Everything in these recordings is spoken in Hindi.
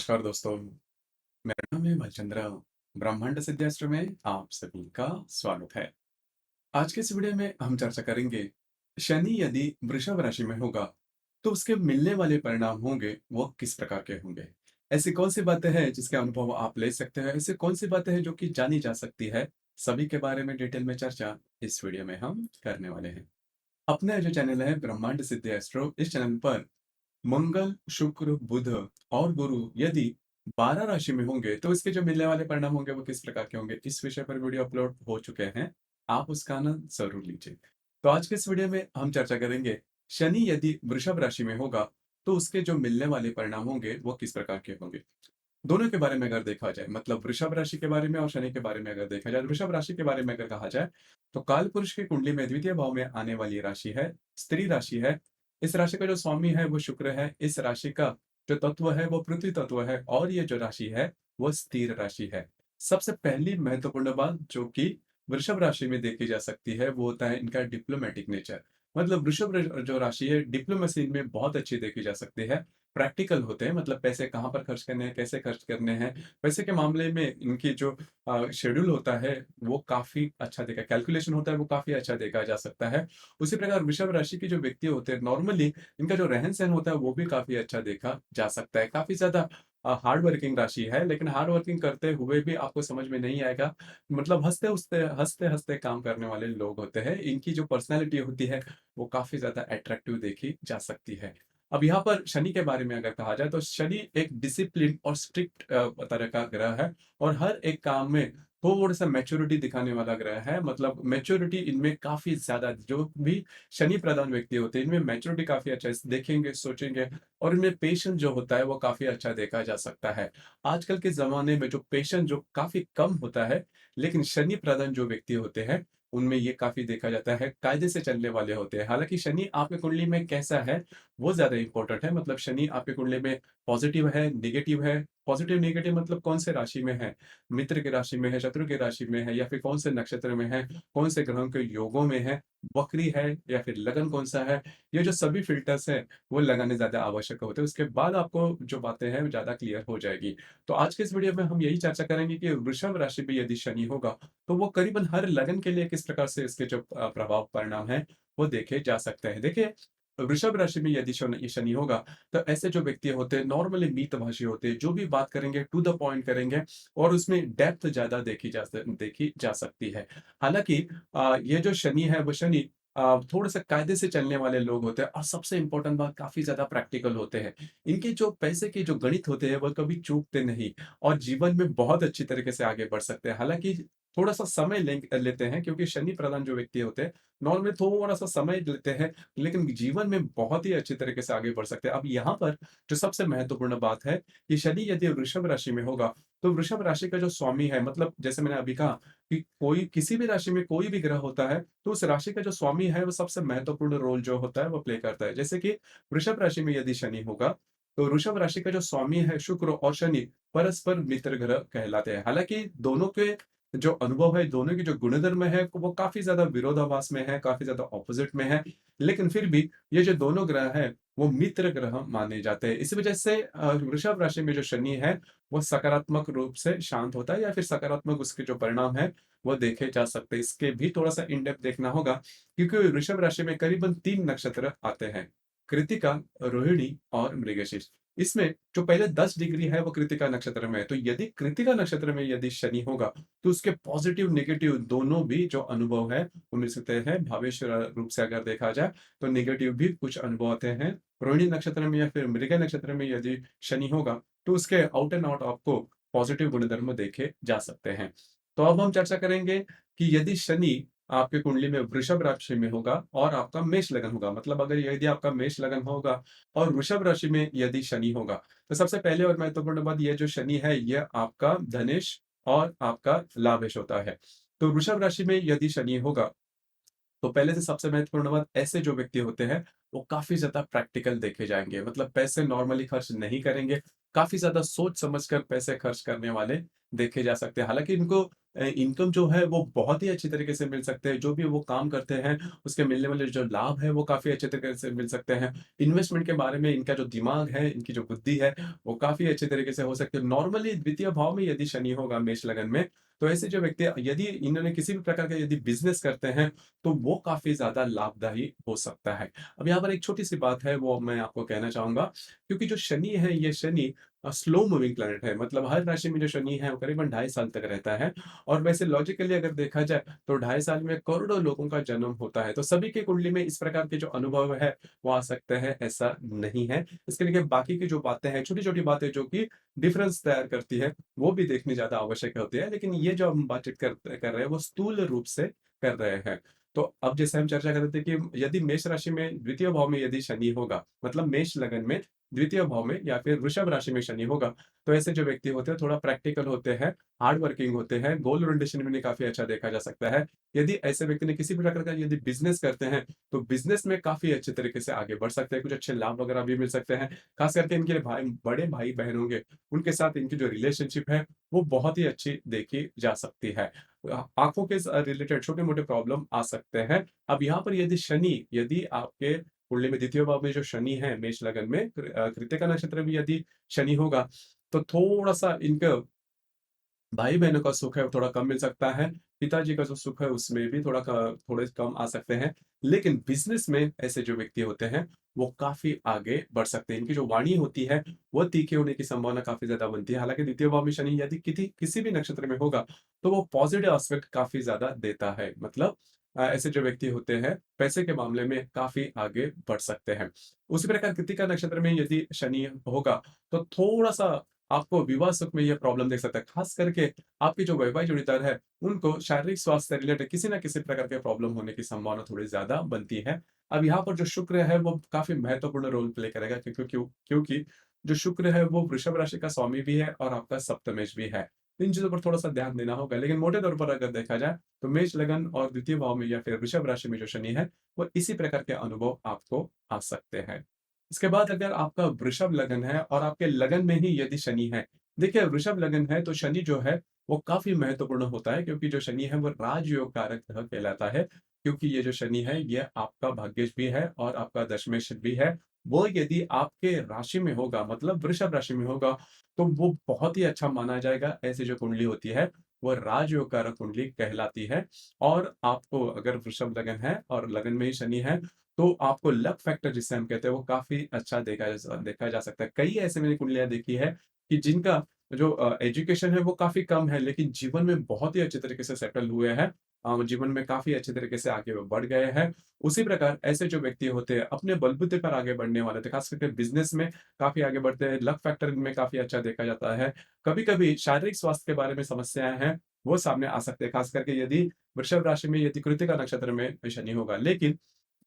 नमस्कार दोस्तों, मेरा नाम है भालचंद्र। ब्रह्मांड सिद्धास्त्र में आप सभी का स्वागत है। आज के इस वीडियो में हम चर्चा करेंगे, शनि यदि वृषभ राशि में होगा तो उसके मिलने वाले परिणाम होंगे वो किस प्रकार के होंगे। ऐसी कौन सी बातें हैं जिसके अनुभव आप ले सकते हैं, ऐसी कौन सी बातें हैं जो कि जानी जा सकती है, सभी के बारे में डिटेल में चर्चा इस वीडियो में हम करने वाले हैं। अपना जो चैनल है ब्रह्मांड सिद्धि एस्ट्रो, इस चैनल पर मंगल, शुक्र, बुध और गुरु यदि 12 राशि में होंगे तो इसके जो मिलने वाले परिणाम होंगे वो किस प्रकार के होंगे, इस विषय पर वीडियो अपलोड हो चुके हैं। आप उसका आनंद जरूर लीजिए। तो आज के इस वीडियो में हम चर्चा करेंगे, शनि यदि वृषभ राशि में होगा तो उसके जो मिलने वाले परिणाम होंगे वो किस प्रकार के होंगे। दोनों के बारे में अगर देखा जाए, मतलब वृषभ राशि के बारे में और शनि के बारे में अगर देखा जाए, वृषभ राशि के बारे में अगर कहा जाए तो काल पुरुष की कुंडली में द्वितीय भाव में आने वाली राशि है, स्त्री राशि है। इस राशि का जो स्वामी है वो शुक्र है। इस राशि का जो तत्व है वो पृथ्वी तत्व है और ये जो राशि है वो स्थिर राशि है। सबसे पहली महत्वपूर्ण बात जो कि वृषभ राशि में देखी जा सकती है वो होता है इनका डिप्लोमेटिक नेचर। मतलब जो राशि है डिप्लोमेसी में बहुत अच्छी देखी जा सकती है। प्रैक्टिकल होते हैं, मतलब पैसे कहाँ पर खर्च करने हैं, कैसे खर्च करने हैं। पैसे के मामले में इनकी जो शेड्यूल होता है वो काफ़ी अच्छा देखा, कैलकुलेशन होता है वो काफ़ी अच्छा देखा जा सकता है। उसी प्रकार वृषभ राशि के जो व्यक्ति होते हैं नॉर्मली इनका जो रहन-सहन होता है वो भी काफ़ी अच्छा देखा जा सकता है। काफ़ी ज़्यादा हार्ड वर्किंग राशि है, लेकिन हार्ड वर्किंग करते हुए भी आपको समझ में नहीं आएगा। मतलब हँसते-हँसते काम करने वाले लोग होते हैं। इनकी जो पर्सनैलिटी होती है वो काफ़ी ज़्यादा अट्रैक्टिव देखी जा सकती है। अब यहाँ पर शनि के बारे में अगर कहा जाए तो शनि एक डिसिप्लिन और स्ट्रिक्ट तरह का ग्रह है और हर एक काम में थोड़ा-सा मैच्योरिटी दिखाने वाला ग्रह है। मतलब मैच्योरिटी इनमें काफ़ी ज़्यादा, जो भी शनि प्रधान व्यक्ति होते हैं, इनमें मैच्योरिटी काफ़ी अच्छा है, देखेंगे, सोचेंगे और इनमें पेशेंस जो होता है वो काफ़ी अच्छा देखा जा सकता है। आजकल के ज़माने में जो पेशेंस जो काफ़ी कम होता है, लेकिन शनि प्रधान जो व्यक्ति होते हैं, उनमें ये काफ़ी देखा जाता है, कायदे से चलने वाले होते हैं। हालाँकि शनि आपकी कुंडली में कैसा है वो ज़्यादा इम्पोर्टेंट है। मतलब शनि आपकी कुंडली में पॉज़िटिव है, नेगेटिव है। पॉज़िटिव, नेगेटिव मतलब कौन से राशि में है? मित्र की राशि में है, शत्रु की राशि में है या फिर कौन से नक्षत्र में है, कौन से ग्रहों के योगों में है, वक्री है या फिर लगन कौन-सा है? ये जो सभी फ़िल्टर्स हैं, वो लगाने ज़्यादा आवश्यक होते हैं। उसके बाद आपको जो बातें हैं, वो ज़्यादा क्लियर हो जाएगी। तो आज के इस वीडियो में हम यही चर्चा करेंगे कि वृषभ राशि में यदि शनि होगा, तो वो करीबन हर लगन के लिए किस प्रकार से इसके जो प्रभाव, परिणाम हैं, वो देखे जा सकते हैं। देखिए, वृषभ राशि में यदि शनि शनि होगा, तो ऐसे जो व्यक्ति होते हैं नॉर्मली मितभाषी होते हैं, जो भी बात करेंगे टू द पॉइंट करेंगे और उसमें डेप्थ ज़्यादा देखी जा सकती है। हालाँकि ये जो शनि है वो शनि थोड़ा-सा कायदे से चलने वाले लोग होते हैं और सबसे इम्पोर्टेंट बात, काफ़ी ज़्यादा प्रैक्टिकल होते हैं। इनके जो पैसे के जो गणित होते हैं वो कभी चूकते नहीं और जीवन में बहुत अच्छी तरीके से आगे बढ़ सकते हैं। हालाँकि थोड़ा-सा समय लेते हैं, क्योंकि शनि प्रधान जो व्यक्ति होते हैं, नॉर्मली थोड़ा-सा समय लेते हैं, लेकिन जीवन में बहुत ही अच्छी तरीके से आगे बढ़ सकते हैं। अब यहाँ पर जो सबसे महत्वपूर्ण बात है कि शनि यदि वृषभ राशि में होगा, तो वृषभ राशि का जो स्वामी है, मतलब जैसे मैंने अभी कहा कि कोई किसी भी राशि में कोई भी ग्रह होता है, तो उस राशि का जो स्वामी है, वो सबसे महत्वपूर्ण रोल जो होता है, वो प्ले करता है। जैसे कि वृषभ राशि में यदि शनि होगा, तो वृषभ राशि का जो स्वामी है शुक्र और शनि परस्पर मित्र ग्रह कहलाते हैं। हालाँकि दोनों के जो अनुभव है, दोनों की जो गुणधर्म है, वो काफ़ी ज़्यादा विरोधाभास में है, काफ़ी ज़्यादा ऑपोज़िट में है। लेकिन फिर भी ये जो दोनों ग्रह हैं, वो मित्र ग्रह माने जाते हैं। इसी वजह से वृषभ राशि में जो शनि है, वो सकारात्मक रूप से शांत होता है या फिर सकारात्मक उसके जो परिणाम हैं, वो देखे जा सकते हैं। इसके भी थोड़ा-सा इन डेप्थ देखना होगा, क्योंकि वृषभ राशि में करीबन 3 नक्षत्र आते हैं, कृत्तिका, रोहिणी और मृगशीर्ष। इसमें जो पहले 10 डिग्री है वो कृत्तिका नक्षत्र में है, तो यदि कृत्तिका नक्षत्र में यदि शनि होगा, तो उसके पॉज़िटिव, नेगेटिव दोनों भी जो अनुभव है, उनमें से तय है। भावेश रूप से अगर देखा जाए, तो नेगेटिव भी कुछ अनुभव आते हैं। रोहिणी नक्षत्र में या फिर मृग नक्षत्र में यदि शनि होगा, तो उसके आउट एंड आउट आपको पॉज़िटिव गुणधर्म देखे जा सकते हैं। तो अब हम चर्चा करेंगे कि यदि शनि आपकी कुंडली में वृषभ राशि में होगा और आपका मेष लगन होगा, मतलब अगर यदि आपका मेष लगन होगा और वृषभ राशि में यदि शनि होगा, तो सबसे पहले और महत्वपूर्ण बात, ये जो शनि है, ये आपका धनेश और आपका लाभेश होता है। तो वृषभ राशि में यदि शनि होगा, तो पहले से सबसे महत्वपूर्ण बात, ऐसे जो व्यक्ति होते हैं, वो काफ़ी ज़्यादा प्रैक्टिकल देखे जाएँगे। मतलब पैसे नॉर्मली खर्च नहीं करेंगे, काफ़ी ज़्यादा सोच समझ कर पैसे खर्च करने वाले देखे जा सकते हैं। हालाँकि इनको इनकम जो है वो बहुत ही अच्छी तरीके से मिल सकते हैं। जो भी वो काम करते हैं, उसके मिलने वाले जो लाभ है वो काफ़ी अच्छे तरीके से मिल सकते हैं। इन्वेस्टमेंट के बारे में इनका जो दिमाग है, इनकी जो बुद्धि है, वो काफ़ी अच्छे तरीके से हो सकती है। नॉर्मली द्वितीय भाव में यदि शनि होगा मेष लगन में, तो ऐसे जो व्यक्ति यदि इन्होंने किसी भी प्रकार का यदि बिज़नेस करते हैं, तो वो काफ़ी ज़्यादा लाभदायी हो सकता है। अब यहाँ पर एक छोटी-सी बात है, वो मैं आपको कहना चाहूँगा, क्योंकि जो शनि है, ये शनि स्लो मूविंग प्लैनेट है। मतलब हर राशि में जो शनि है, वो करीबन 2.5 साल तक रहता है और वैसे लॉजिकली अगर देखा जाए, तो 2.5 साल में करोड़ों लोगों का जन्म होता है। तो सभी की कुंडली में इस प्रकार के जो अनुभव है, वो आ सकते हैं, ऐसा नहीं है। इसके लिए बाकी की जो बातें हैं, छोटी-छोटी बातें जो कि डिफरेंस तैयार करती है, वो भी देखनी ज़्यादा आवश्यक होती है। लेकिन ये जो हम बातचीत कर रहे हैं, वो स्थूल रूप से कर रहे हैं। तो अब जैसे हम चर्चा कर रहे थे कि यदि मेष राशि में द्वितीय भाव में यदि शनि होगा, मतलब मेष लगन में द्वितीय भाव में या फिर वृषभ राशि में शनि होगा, तो ऐसे जो व्यक्ति होते हैं थोड़ा प्रैक्टिकल होते हैं, हार्ड वर्किंग होते हैं, गोल ओरिएंटेशन में इन्हें काफ़ी अच्छा देखा जा सकता है। यदि ऐसे व्यक्ति ने किसी भी प्रकार का यदि बिज़नेस करते हैं, तो बिज़नेस में काफ़ी अच्छे तरीके से आगे बढ़ सकते हैं, कुछ अच्छे लाभ वगैरह भी मिल सकते हैं। ख़ास करके इनके बड़े भाई-बहन होंगे, उनके साथ इनकी जो रिलेशनशिप है, वो बहुत ही अच्छी देखी जा सकती है। आँखों के रिलेटेड छोटे-मोटे प्रॉब्लम आ सकते हैं। अब यहाँ पर यदि आपके कुंडली में द्वितीय भाव में जो शनि है मेष लगन में कृत्तिका नक्षत्र में यदि शनि होगा, तो थोड़ा-सा इनका भाई-बहनों का सुख है, वो थोड़ा कम मिल सकता है। पिताजी का जो सुख है, उसमें भी थोड़े कम आ सकते हैं। लेकिन बिज़नेस में ऐसे जो व्यक्ति होते हैं, वो काफ़ी आगे बढ़ सकते हैं। इनकी जो वाणी होती है, वो तीखी होने की संभावना काफ़ी ज़्यादा बनती है। हालाँकि द्वितीय भाव में शनि यदि किसी भी नक्षत्र में होगा, तो वो पॉज़िटिव एस्पेक्ट काफ़ी ज़्यादा देता है। मतलब ऐसे जो व्यक्ति होते हैं, पैसे के मामले में काफ़ी आगे बढ़ सकते हैं। उसी प्रकार कृत्तिका नक्षत्र में यदि शनि होगा, तो थोड़ा-सा आपको विवाह सुख में ये प्रॉब्लम देख सकता है। ख़ास करके आपके जो वैवाहिक जोड़ीदार है, उनको शारीरिक स्वास्थ्य से रिलेटेड किसी न किसी प्रकार के प्रॉब्लम होने की संभावना थोड़ी ज़्यादा बनती है। अब यहाँ पर जो शुक्र है, वो काफ़ी महत्वपूर्ण रोल प्ले करेगा क्योंकि जो शुक्र है, वो वृषभ राशि का स्वामी भी है और आपका सप्तमेश भी है। इन चीज़ों पर थोड़ा-सा ध्यान देना होगा। लेकिन मोटे तौर पर अगर देखा जाए, तो मेष लगन और द्वितीय भाव में या फिर वृषभ राशि में जो शनि है, वो इसी प्रकार के अनुभव आपको आ सकते हैं। इसके बाद अगर आपका वृषभ लगन है और आपके लगन में ही यदि शनि है, देखिए वृषभ लगन है तो शनि जो है वो काफ़ी महत्वपूर्ण होता है क्योंकि जो शनि है वो राजयोग कारक ग्रह कहलाता है। क्योंकि ये जो शनि है ये आपका भाग्येश भी है और आपका दशमेश भी है। वो यदि आपके राशि में होगा मतलब वृषभ राशि में होगा तो वो बहुत ही अच्छा माना जाएगा। ऐसी जो कुंडली होती है वो राजयोग कारक कुंडली कहलाती है। और आपको अगर वृषभ लगन है और लगन में ही शनि है तो आपको लक फैक्टर जिसे हम कहते हैं वो काफ़ी अच्छा देखा जा सकता है। कई ऐसे मैंने कुंडलियाँ देखी है कि जिनका जो एजुकेशन है वो काफ़ी कम है लेकिन जीवन में बहुत ही अच्छे तरीके से सेटल हुए हैं। जीवन में काफ़ी अच्छे तरीके से आगे वो बढ़ गए हैं। उसी प्रकार ऐसे जो व्यक्ति होते हैं अपने बलबूते पर आगे बढ़ने वाले थे, ख़ास करके बिज़नेस में काफ़ी आगे बढ़ते हैं, लक फैक्टर इनमें काफ़ी अच्छा देखा जाता है। कभी-कभी शारीरिक स्वास्थ्य के बारे में समस्याएँ हैं, वो सामने आ सकते हैं, ख़ास करके यदि वृषभ राशि में यदि कृत्तिका नक्षत्र में शनि होगा। लेकिन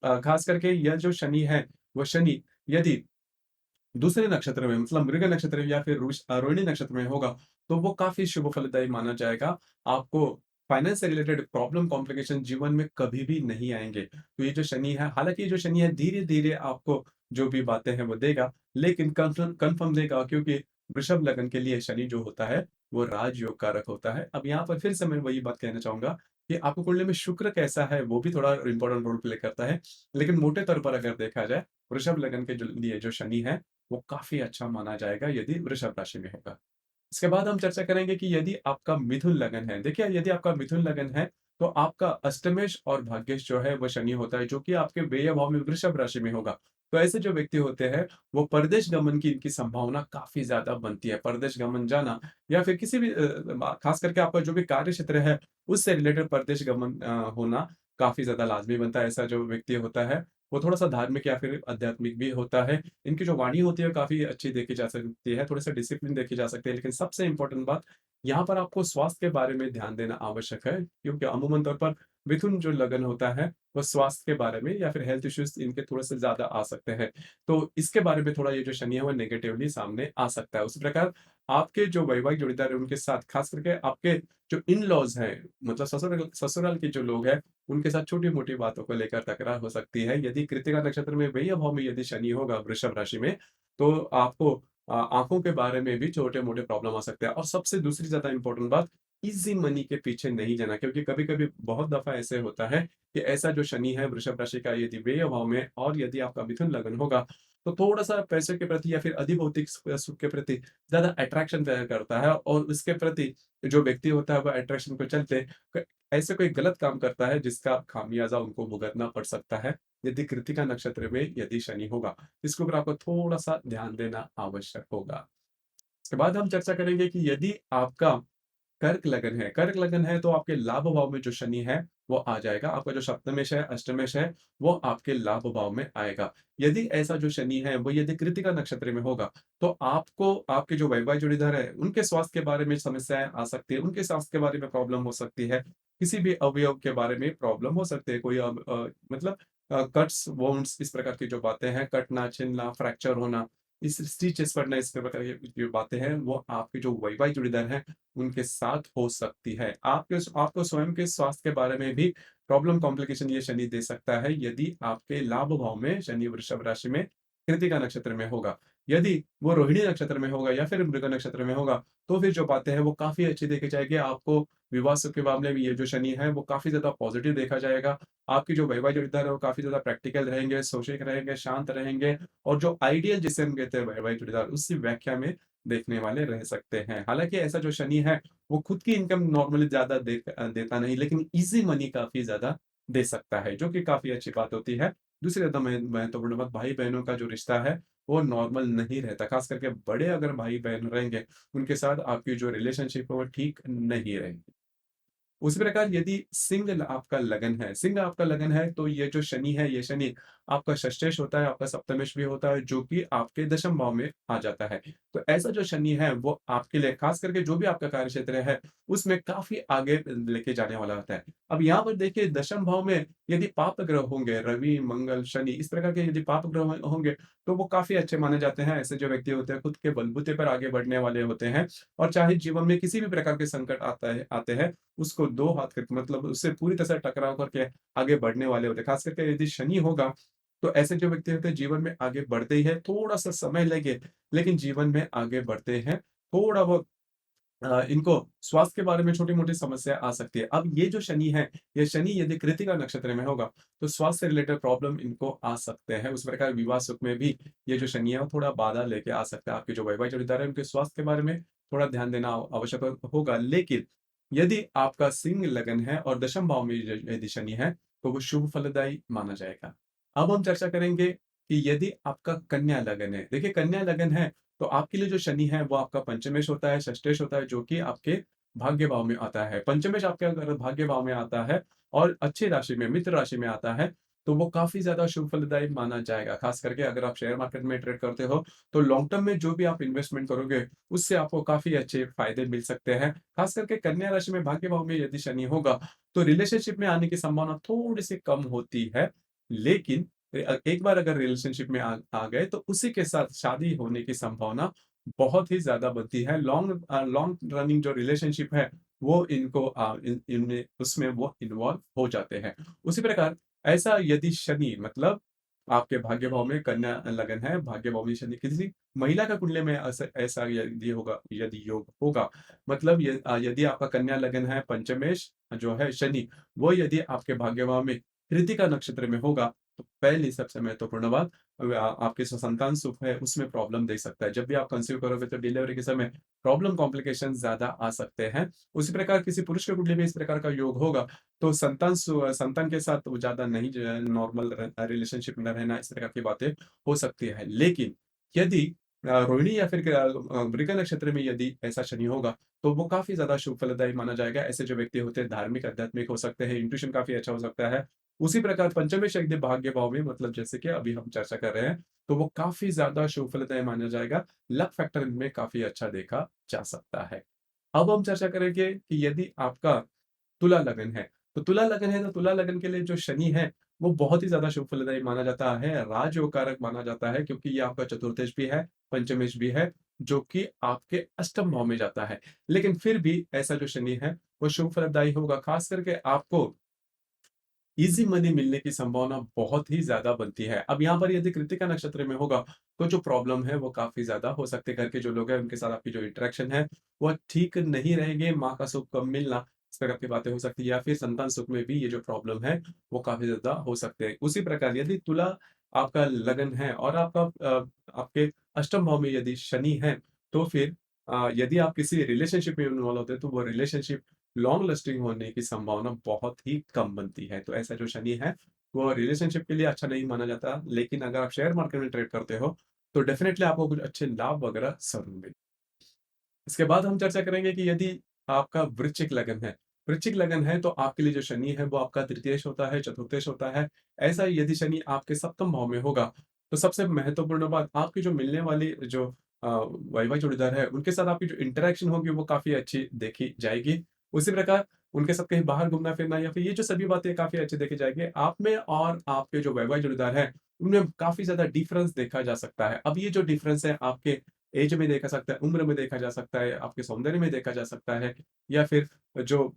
खास करके यह जो शनि है, वो शनि यदि दूसरे नक्षत्र में मतलब मृग नक्षत्र में या फिर रोहिणी नक्षत्र में होगा, तो वो काफ़ी शुभ फलदायी माना जाएगा। आपको फाइनेंस से रिलेटेड प्रॉब्लम कॉम्प्लिकेशन जीवन में कभी भी नहीं आएँगे। तो ये जो शनि है हालाँकि ये जो शनि है धीरे-धीरे आपको जो भी बातें हैं वो देगा, लेकिन कन्फर्म देगा क्योंकि वृषभ लगन के लिए शनि जो होता है, वो राजयोग कारक होता है। अब यहाँ पर फिर से मैं वही बात कहना चाहूँगा कि आपको कुंडली में शुक्र कैसा है, वो भी थोड़ा इम्पोर्टेंट रोल प्ले करता है। लेकिन मोटे तौर पर अगर देखा जाए, वृषभ लगन के जो लिए जो शनि है, वो काफ़ी अच्छा माना जाएगा यदि वृषभ राशि में होगा। इसके बाद हम चर्चा करेंगे कि यदि आपका मिथुन लगन है, देखिए यदि आपका मिथुन लगन है, तो आपका अष्टमेश और भाग्येश जो है वो शनि होता है, जो कि आपके व्यय भाव में वृषभ राशि में होगा। तो ऐसे जो व्यक्ति होते हैं, वो परदेश गमन की इनकी संभावना काफ़ी ज़्यादा बनती है। परदेश गमन जाना या फिर किसी भी ख़ास करके आपका जो भी कार्य क्षेत्र है, उससे रिलेटेड परदेश गमन होना काफ़ी ज़्यादा लाज़मी बनता है। ऐसा जो व्यक्ति होता है, वो थोड़ा-सा धार्मिक या फिर आध्यात्मिक भी होता है। इनकी जो वाणी होती है काफ़ी अच्छी देखी जा सकती है, थोड़े-से डिसिप्लिन देखी जा सकती है, लेकिन सबसे इम्पोर्टेंट बात यहाँ पर आपको स्वास्थ्य के बारे में ध्यान देना आवश्यक है, क्योंकि अमूमन तौर पर मिथुन जो लगन होता है, वो स्वास्थ्य के बारे में या फिर हेल्थ इश्यूज़ इनके थोड़े-से ज़्यादा आ सकते हैं। तो इसके बारे में थोड़ा ये जो शनि है वो नेगेटिवली सामने आ सकता है। उसी प्रकार आपके जो वैवाहिक जोड़ीदार है उनके साथ खास करके आपके जो इन-लॉज़ हैं, मतलब ससुराल के जो लोग हैं, उनके साथ छोटी-मोटी बातों को लेकर तकरार हो सकती है। यदि कृत्तिका नक्षत्र में व्यय भाव में यदि शनि होगा वृषभ राशि में, तो आपको आँखों के बारे में भी छोटे-मोटे प्रॉब्लम आ सकते हैं। और सबसे दूसरी ज़्यादा इम्पोर्टेंट बात, ईज़ी मनी के पीछे नहीं जाना, क्योंकि कभी-कभी बहुत दफ़ा ऐसे होता है कि ऐसा जो शनि है वृषभ राशि का यदि व्यय भाव में और यदि आपका मिथुन लग्न होगा, तो थोड़ा-सा पैसे के प्रति या फिर अधिभौतिक सुख के प्रति ज़्यादा अट्रैक्शन तय करता है और उसके प्रति जो व्यक्ति होता है, वो अट्रैक्शन के चलते क ऐसे कोई गलत काम करता है जिसका खामियाज़ा उनको भुगतना पड़ सकता है, यदि कृत्तिका नक्षत्र में यदि शनि होगा। इसके ऊपर आपको थोड़ा-सा ध्यान देना आवश्यक होगा। इसके बाद हम चर्चा करेंगे कि यदि आपका कर्क लगन है तो आपके लाभ भाव में जो शनि है, वो आ जाएगा। आपका जो सप्तमेश है, अष्टमेश है, वो आपके लाभ भाव में आएगा। यदि ऐसा जो शनि है, वो यदि कृत्तिका नक्षत्र में होगा, तो आपको आपके जो वैवाहिक जोड़ीदार है, उनके स्वास्थ्य के बारे में समस्याएँ आ सकती है, उनके स्वास्थ्य के बारे में प्रॉब्लम हो सकती है। किसी भी अवयव के बारे में प्रॉब्लम हो सकती है। कोई मतलब कट्स, वुंड्स इस प्रकार की जो बातें हैं, कटना, छिलना, फ्रैक्चर होना, इस स्टिचेस पड़ना, इस प्रकार की जो बातें हैं, वो आपके जो वैवाहिक जोड़ीदार हैं, उनके साथ हो सकती है। आपको स्वयं के स्वास्थ्य के बारे में भी प्रॉब्लम कॉम्प्लिकेशन ये शनि दे सकता है, यदि आपके लाभ भाव में शनि वृषभ राशि में कृत्तिका नक्षत्र में होगा। यदि वो रोहिणी नक्षत्र में होगा या फिर मृग नक्षत्र में होगा, तो फिर जो बातें हैं वो काफ़ी अच्छी देखी जाएगी। आपको विवाह सुख के मामले में ये जो शनि है वो काफ़ी ज़्यादा पॉजिटिव देखा जाएगा। आपकी जो वैवाहिक जोड़ीदार है वो काफ़ी ज़्यादा प्रैक्टिकल रहेंगे, सोचे रहेंगे, शांत रहेंगे और जो आइडियल जिसे हम कहते हैं वैवाहिक जोड़ीदार, उसी व्याख्या में देखने वाले रह सकते हैं। हालाँकि ऐसा जो शनि है, वो खुद की इनकम नॉर्मली ज़्यादा देता नहीं, लेकिन ईज़ी मनी काफ़ी ज़्यादा दे सकता है, जो कि काफ़ी अच्छी बात होती है। दूसरी ज़्यादा महत्वपूर्ण बात, भाई-बहनों का जो रिश्ता है, वो नॉर्मल नहीं रहता। ख़ास करके बड़े अगर भाई-बहन रहेंगे, उनके साथ आपकी जो रिलेशनशिप है, वो ठीक नहीं रहेगी। उसी प्रकार यदि सिंह आपका लगन है तो ये जो शनि है, ये शनि आपका षष्ठेश होता है, आपका सप्तमेश भी होता है, जो कि आपके दशम भाव में आ जाता है। तो ऐसा जो शनि है, वो आपके लिए खास करके जो भी आपका कार्यक्षेत्र है, उसमें काफ़ी आगे लेके जाने वाला होता है। अब यहाँ पर देखिए दशम भाव में यदि पाप ग्रह होंगे, रवि, मंगल, शनि इस प्रकार के यदि पाप ग्रह होंगे, तो वो काफ़ी अच्छे माने जाते हैं। ऐसे जो व्यक्ति होते हैं, खुद के बलबूते पर आगे बढ़ने वाले होते हैं और चाहे जीवन में किसी भी प्रकार के संकट आते हैं, उसको 2 हाथ करके मतलब उससे पूरी तरह से टकराव करके आगे बढ़ने वाले होते हैं। खास करके यदि शनि होगा, तो ऐसे जो व्यक्ति होते हैं जीवन में आगे बढ़ते ही हैं, थोड़ा-सा समय लगे, लेकिन जीवन में आगे बढ़ते हैं। थोड़ा बहुत इनको स्वास्थ्य के बारे में छोटी-मोटी समस्या आ सकती है। अब ये जो शनि है, ये शनि यदि कृत्तिका नक्षत्र में होगा, तो स्वास्थ्य से रिलेटेड प्रॉब्लम इनको आ सकते हैं। उस प्रकार विवाह सुख में भी ये जो शनि है, वो थोड़ा बाधा लेके आ सकता है। आपके जो वैवाहिक जोड़ीदार है, उनके स्वास्थ्य के बारे में थोड़ा ध्यान देना आवश्यक होगा। लेकिन यदि आपका सिंह लगन है और दशम भाव में यदि शनि है, तो वो शुभ फलदायी माना जाएगा। अब हम चर्चा करेंगे कि यदि आपका कन्या लगन है। देखिए कन्या लगन है, तो आपके लिए जो शनि है वो आपका पंचमेश होता है, षष्ठेश होता है, जो कि आपके भाग्य भाव में आता है। पंचमेश आपके अगर भाग्य भाव में आता है और अच्छी राशि में, मित्र राशि में आता है, तो वो काफ़ी ज़्यादा शुभ फलदायी माना जाएगा। ख़ास करके अगर आप शेयर मार्केट में ट्रेड करते हो, तो लॉन्ग टर्म में जो भी आप इन्वेस्टमेंट करोगे, उससे आपको काफ़ी अच्छे फ़ायदे मिल सकते हैं। ख़ास करके कन्या राशि में भाग्य भाव में यदि शनि होगा, तो रिलेशनशिप में आने की संभावना थोड़ी-सी कम होती है। लेकिन एक बार अगर रिलेशनशिप में आ गए तो उसी के साथ शादी होने की संभावना बहुत ही ज़्यादा बनती है। लॉन्ग रनिंग जो रिलेशनशिप है वो इनको इनमें उसमें वो इन्वॉल्व हो जाते हैं। उसी प्रकार ऐसा यदि शनि मतलब आपके भाग्य भाव में कन्या लगन है, भाग्य भाव में शनि किसी महिला का कुंडली में ऐसा यदि योग होगा मतलब यदि आपका कन्या लगन है, पंचमेश जो है शनि, वो यदि आपके भाग्य भाव में कृत्तिका नक्षत्र में होगा, तो पहली सबसे महत्वपूर्ण बात आपके जो संतान सुख है उसमें प्रॉब्लम दे सकता है। जब भी आप कंसीव करोगे तो डिलीवरी के समय प्रॉब्लम कॉम्प्लिकेशंस ज़्यादा आ सकते हैं। उसी प्रकार किसी पुरुष के कुंडली में इस प्रकार का योग होगा, तो संतान के साथ वो ज़्यादा नहीं जो है नॉर्मल रिलेशनशिप में रहना इस प्रकार की बातें हो सकती है। लेकिन यदि रोहिणी या फिर मृग नक्षत्र में यदि ऐसा शनि होगा, तो वो काफ़ी ज़्यादा शुभ फलदायी माना जाएगा। ऐसे जो व्यक्ति होते हैं धार्मिक, आध्यात्मिक हो सकते हैं, इंट्यूशन काफ़ी अच्छा हो सकता है। उसी प्रकार पंचमेश यदि भाग्य भाव में मतलब जैसे कि अभी हम चर्चा कर रहे हैं, तो वो काफ़ी ज़्यादा शुभ फलदायी माना जाएगा। लक फैक्टर इनमें काफ़ी अच्छा देखा जा सकता है। अब हम चर्चा करेंगे कि यदि आपका तुला लगन है, तो तुला लगन है तो तुला लगन के लिए जो शनि है, वो बहुत ही ज़्यादा शुभ फलदायी माना जाता है, राजयोग कारक माना जाता है क्योंकि ये आपका चतुर्थेश भी है, पंचमेश भी है, जो कि आपके अष्टम भाव में जाता है। लेकिन फिर भी ऐसा जो शनि है, वो शुभ फलदायी होगा, खास करके आपको ईज़ी मनी मिलने की संभावना बहुत ही ज़्यादा बनती है। अब यहाँ पर यदि कृत्तिका नक्षत्र में होगा, तो जो प्रॉब्लम है वो काफ़ी ज़्यादा हो सकती है। घर के जो लोग हैं उनके साथ आपकी जो इंटरेक्शन है, वो ठीक नहीं रहेंगे, माँ का सुख कम मिलना, इस प्रकार की बातें हो सकती है या फिर संतान सुख में भी ये जो प्रॉब्लम है, वो काफ़ी ज़्यादा हो सकते हैं। उसी प्रकार यदि तुला आपका लगन है और आपके अष्टम भाव में यदि शनि है, तो फिर यदि आप किसी रिलेशनशिप में इन्वॉल्व होते हैं, तो वो रिलेशनशिप लॉन्ग लास्टिंग होने की संभावना बहुत ही कम बनती है। तो ऐसा जो शनि है, वो रिलेशनशिप के लिए अच्छा नहीं माना जाता, लेकिन अगर आप शेयर मार्केट में ट्रेड करते हो, तो डेफ़िनेटली आपको कुछ अच्छे लाभ वगैरह ज़रूर मिलेंगे। इसके बाद हम चर्चा करेंगे कि यदि आपका वृश्चिक लगन है, वृश्चिक लगन है तो आपके लिए जो शनि है वो आपका तृतीयेश होता है, चतुर्थेश होता है। ऐसा यदि शनि आपके सप्तम भाव में होगा, तो सबसे महत्वपूर्ण बात आपकी जो मिलने वाली जो वाई-वाई जोड़ीदार है, उनके साथ आपकी जो इंटरैक्शन होगी वो काफ़ी अच्छी देखी जाएगी। उसी प्रकार उनके साथ कहीं बाहर घूमना-फिरना या फिर ये जो सभी बातें काफ़ी अच्छी देखी जाएगी। आप में और आपके जो वाई-वाई जोड़ीदार हैं, उनमें काफ़ी ज़्यादा डिफ़रेंस देखा जा सकता है। अब ये जो डिफ़रेंस है आपके ऐज में देखा सकता है, उम्र में देखा जा सकता है, आपके सौंदर्य में देखा जा सकता है या फिर जो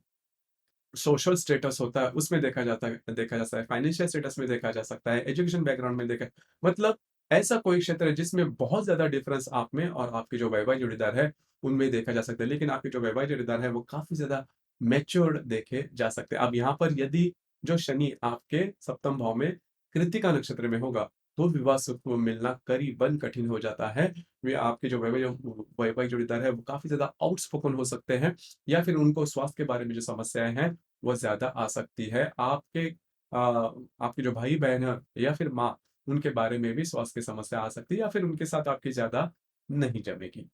सोशल स्टेटस होता है उसमें देखा जा सकता है, फाइनेंशियल स्टेटस में देखा जा सकता है, एजुकेशन बैकग्राउंड में देखा मतलब ऐसा कोई क्षेत्र है जिसमें बहुत ज़्यादा डिफरेंस आप में और आपके जो वैवाहिक जोड़ीदार है, उनमें देखा जा सकता है। लेकिन आपके जो वैवाहिक जोड़ीदार है वो काफ़ी ज़्यादा मैच्योर्ड देखे जा सकते हैं। अब यहाँ पर यदि जो शनि आपके सप्तम भाव में कृत्तिका नक्षत्र में होगा, तो विवाह सुख मिलना करीबन कठिन हो जाता है। वे आपके जो वैवाहिक जोड़ीदार है वो काफ़ी ज़्यादा आउटस्पोकन हो सकते हैं या फिर उनको स्वास्थ्य के बारे में जो समस्याएँ हैं वो ज़्यादा आ सकती है। आपके जो भाई-बहन हैं या फिर माँ, उनके बारे में भी स्वास्थ्य की समस्या आ सकती है या फिर उनके साथ आपकी ज़्यादा नहीं जमेगी।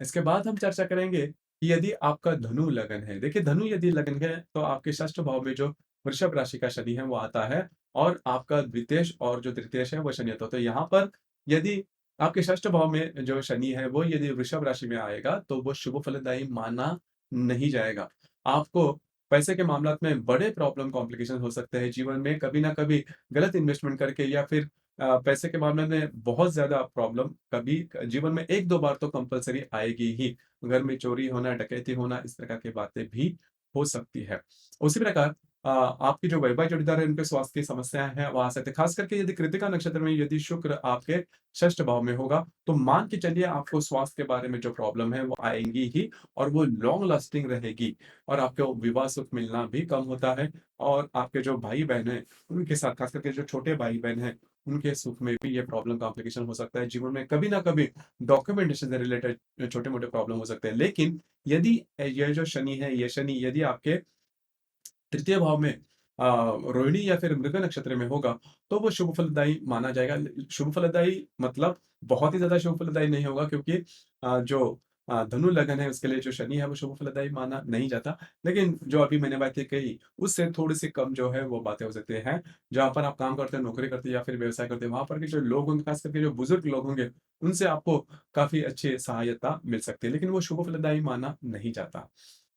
इसके बाद हम चर्चा करेंगे कि यदि आपका धनु लगन है, देखिए धनु यदि लगन है तो आपके षष्ठ भाव में जो वृषभ राशि का शनि है वो आता है और आपका द्वितीयेश और जो तृतीयेश है वो शनि आता है। तो यहाँ पर यदि आपके षष्ठ भाव में जो शनि है वो यदि वृषभ राशि में आएगा तो वो शुभ फलदायी माना नहीं जाएगा। आपको पैसे के मामलात में बड़े प्रॉब्लम कॉम्प्लिकेशन हो सकते हैं जीवन में कभी न कभी गलत इन्वेस्टमेंट करके या फिर पैसे के मामले में बहुत ज़्यादा प्रॉब्लम कभी जीवन में 1-2 बार तो कंपल्सरी आएगी ही। घर में चोरी होना, डकैती होना, इस प्रकार की बातें भी हो सकती है। उसी प्रकार आपकी जो वैवाहिक जोड़ीदार है, उनके स्वास्थ्य की समस्याएँ हैं, वो आ सकती है। ख़ास करके यदि कृत्तिका नक्षत्र में यदि शुक्र आपके षष्ठ भाव में होगा, तो मान के चलिए आपको स्वास्थ्य के बारे में जो प्रॉब्लम है, वो आएँगी ही और वो लॉन्ग लास्टिंग रहेगी और आपको विवाह सुख मिलना भी कम होता है और आपके जो भाई-बहन हैं, उनके साथ ख़ास करके जो छोटे भाई-बहन हैं, उनके सुख में भी ये प्रॉब्लम कॉम्प्लिकेशन हो सकता है। जीवन में कभी न कभी डॉक्यूमेंटेशन से रिलेटेड छोटे-मोटे प्रॉब्लम हो सकते हैं। लेकिन यदि ये जो शनि है, ये शनि यदि आपके तृतीय भाव में रोहिणी या फिर मृग नक्षत्र में होगा, तो वो शुभ फलदायी माना जाएगा। शुभ फलदायी मतलब बहुत ही ज़्यादा शुभ फलदायी नहीं होगा क्योंकि जो धनु लगन है उसके लिए जो शनि है वो शुभ फलदायी माना नहीं जाता। लेकिन जो अभी मैंने बातें कही, उससे थोड़ी-सी कम जो है वो बातें हो सकती हैं। जहाँ पर आप काम करते हैं, नौकरी करते हैं या फिर व्यवसाय करते हैं, वहाँ पर के जो लोग होंगे, खास करके जो बुजुर्ग लोग होंगे, उनसे आपको काफ़ी अच्छी सहायता मिल सकती है, लेकिन वो शुभ फलदायी माना नहीं जाता।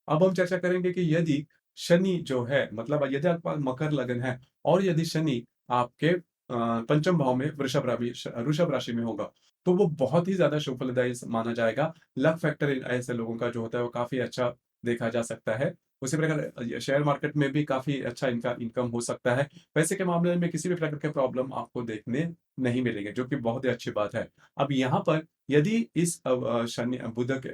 अब हम चर्चा करेंगे कि यदि शनि जो है मतलब यदि आपका मकर लगन है और यदि शनि आपके पंचम भाव में वृषभ राशि में होगा, तो वो बहुत ही ज़्यादा शुभ फलदायी माना जाएगा। लक फैक्टर ऐसे लोगों का जो होता है वो काफ़ी अच्छा देखा जा सकता है। उसी प्रकार शेयर मार्केट में भी काफ़ी अच्छा इनका इनकम हो सकता है। पैसे के मामले में किसी भी प्रकार के प्रॉब्लम आपको देखने नहीं मिलेंगे, जो कि बहुत ही अच्छी बात है। अब यहाँ पर यदि इस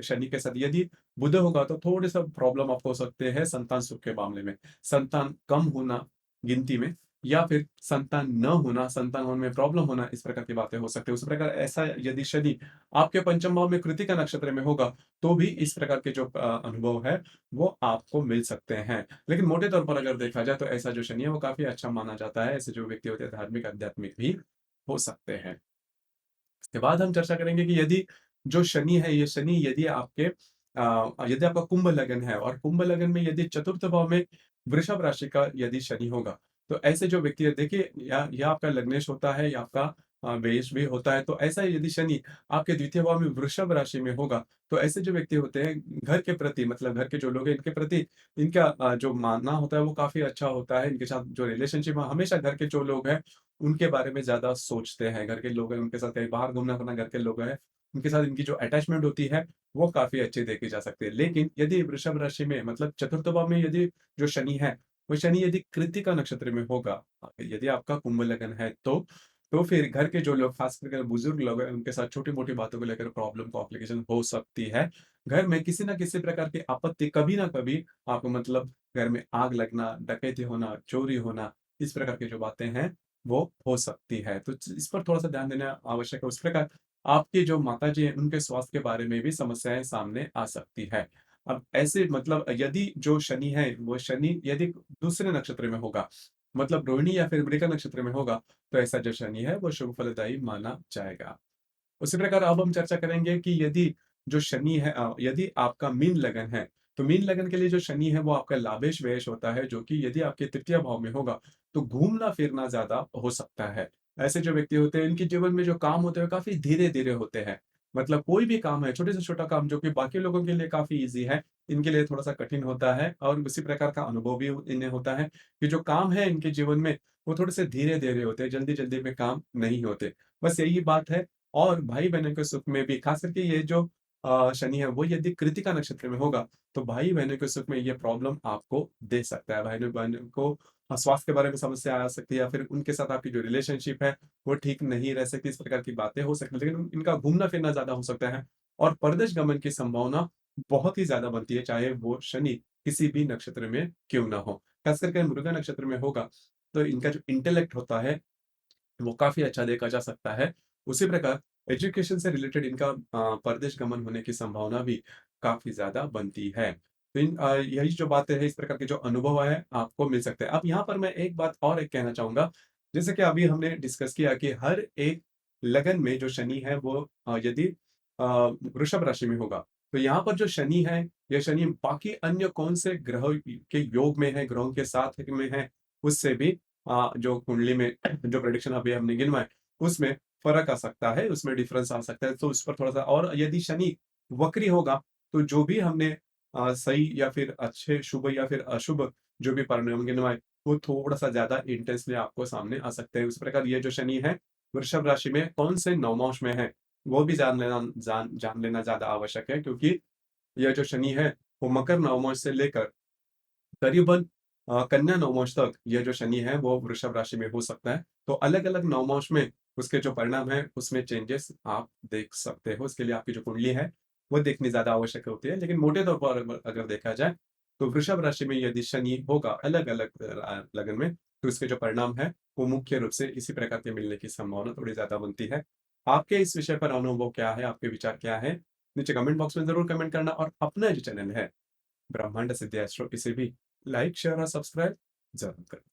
शनि के साथ यदि बुध होगा तो थोड़े-सा प्रॉब्लम आपको हो सकते हैं संतान सुख के मामले में। संतान कम होना गिनती में या फिर संतान न होना, संतान होने में प्रॉब्लम होना, इस प्रकार की बातें हो सकती हैं। उसी प्रकार ऐसा यदि शनि आपके पंचम भाव में कृत्तिका नक्षत्र में होगा, तो भी इस प्रकार के जो अनुभव है, वो आपको मिल सकते हैं। लेकिन मोटे तौर पर अगर देखा जाए तो ऐसा जो शनि है वो काफ़ी अच्छा माना जाता है। ऐसे जो व्यक्ति होते हैं धार्मिक, आध्यात्मिक भी हो सकते हैं। इसके बाद हम चर्चा करेंगे कि यदि जो शनि है, ये शनि यदि आपका कुंभ लगन है और कुंभ लगन में यदि चतुर्थ भाव में वृषभ राशि का यदि शनि होगा, तो ऐसे जो व्यक्ति है देखिए या आपका लग्नेश होता है या आपका व्ययेश भी होता है। तो ऐसा यदि शनि आपके द्वितीय भाव में वृषभ राशि में होगा, तो ऐसे जो व्यक्ति होते हैं घर के प्रति मतलब घर के जो लोग हैं इनके प्रति इनका जो मानना होता है वो काफ़ी अच्छा होता है। इनके साथ जो रिलेशनशिप है हमेशा घर के जो लोग हैं उनके बारे में ज़्यादा सोचते हैं, घर के लोग हैं, उनके साथ कहीं बाहर घूमना-फिरना घर के लोग हैं, उनके साथ इनकी जो अटैचमेंट होती है, वो काफ़ी अच्छी देखी जा सकती है। लेकिन यदि वृषभ राशि में मतलब चतुर्थ भाव में यदि जो शनि है, वो शनि यदि कृत्तिका नक्षत्र में होगा, यदि आपका कुंभ लगन है तो फिर घर के जो लोग खास करके बुजुर्ग लोग हैं, उनके साथ छोटी-मोटी बातों को लेकर प्रॉब्लम, कॉम्प्लिकेशन हो सकती है। घर में किसी न किसी प्रकार की आपत्ति कभी ना कभी आपको मतलब घर में आग लगना, डकैती होना, चोरी होना, इस प्रकार की जो बातें हैं, वो हो सकती है। तो इस पर थोड़ा-सा ध्यान देना आवश्यक है। उस प्रकार आपकी जो माताजी हैं, उनके स्वास्थ्य के बारे में भी समस्याएँ सामने आ सकती है। अब ऐसे मतलब यदि जो शनि है, वो शनि यदि दूसरे नक्षत्र में होगा, मतलब रोहिणी या फिर मृगा नक्षत्र में होगा, तो ऐसा जो शनि है, वो शुभ फलदायी माना जाएगा। उसी प्रकार अब हम चर्चा करेंगे कि यदि जो शनि है यदि आपका मीन लगन है, तो मीन लगन के लिए जो शनि है वो आपका लाभेश व्ययश होता है, जो कि यदि आपके तृतीय भाव में होगा, तो घूमना-फिरना ज़्यादा हो सकता है। ऐसे जो व्यक्ति होते हैं, इनके जीवन में जो काम होते हैं, वो काफ़ी धीरे-धीरे होते हैं। मतलब कोई भी काम है, छोटे से छोटा काम जो कि बाकी लोगों के लिए काफ़ी ईज़ी है, इनके लिए थोड़ा-सा कठिन होता है और उसी प्रकार का अनुभव भी इन्हें होता है कि जो काम है इनके जीवन में, वो थोड़े से धीरे-धीरे होते हैं, जल्दी-जल्दी में काम नहीं होते। बस यही बात है और भाई-बहनों के सुख में भी खास करके ये जो शनि है वो यदि कृत्तिका नक्षत्र में होगा, तो भाई-बहनों के सुख में ये प्रॉब्लम आपको दे सकता है। भाई-बहनों को स्वास्थ्य के बारे में समस्या आ सकती है या फिर उनके साथ आपकी जो रिलेशनशिप है, वो ठीक नहीं रह सकती, इस प्रकार की बातें हो सकती हैं। लेकिन इनका घूमना-फिरना ज़्यादा हो सकता है और परदेश गमन की संभावना बहुत ही ज़्यादा बनती है, चाहे वो शनि किसी भी नक्षत्र में क्यों ना हो। खास करके मृगा नक्षत्र में होगा, तो इनका जो इंटेलेक्ट होता है वो काफ़ी अच्छा देखा जा सकता है। उसी प्रकार एजुकेशन से रिलेटेड इनका परदेश गमन होने की संभावना भी काफ़ी ज़्यादा बनती है। तो यही जो बातें हैं, इस प्रकार के जो अनुभव है, आपको मिल सकते हैं। अब यहाँ पर मैं एक बात और एक कहना चाहूँगा, जैसे कि अभी हमने डिस्कस किया कि हर एक लगन में जो शनि है वो यदि वृषभ राशि में होगा, तो यहाँ पर जो शनि है, ये शनि बाकी अन्य कौन से ग्रहों के योग में है, ग्रहों के साथ में है, उससे भी जो कुंडली में जो प्रेडिक्शन अभी हमने गिनवाए, उसमें फ़र्क आ सकता है, उसमें डिफ़रेंस आ सकता है। तो उस पर थोड़ा-सा और यदि शनि वक्री होगा, तो जो भी हमने सही या फिर अच्छे, शुभ या फिर अशुभ जो भी परिणाम गिनवाए, वो थोड़ा-सा ज़्यादा इंटेंसली आपको सामने आ सकते हैं। उस प्रकार ये जो शनि है, वृषभ राशि में कौन से नवमांश में है, वो भी जान लेना ज़्यादा आवश्यक है क्योंकि यह जो शनि है, वो मकर नवमांश से लेकर करीबन कन्या नवमांश तक ये जो शनि है वो वृषभ राशि में हो सकता है। तो अलग-अलग नवमांश में उसके जो परिणाम हैं उसमें चेंजेस आप देख सकते हो। इसके लिए आपकी जो कुंडली है वो देखनी ज़्यादा आवश्यक होती है। लेकिन मोटे तौर पर अगर देखा जाए तो वृषभ राशि में यदि शनि होगा अलग-अलग लगन में तो इसके जो परिणाम है वो मुख्य रूप से इसी प्रकार के मिलने की संभावना थोड़ी ज़्यादा बनती है। आपके इस विषय पर अनुभव क्या है? आपके विचार क्या हैं? नीचे कमेंट बॉक्स में ज़रूर कमेंट करना और अपना जो चैनल है ब्रह्मांड सिद्धि एस्ट्रो इसे भी लाइक, शेयर और सब्सक्राइब ज़रूर करें।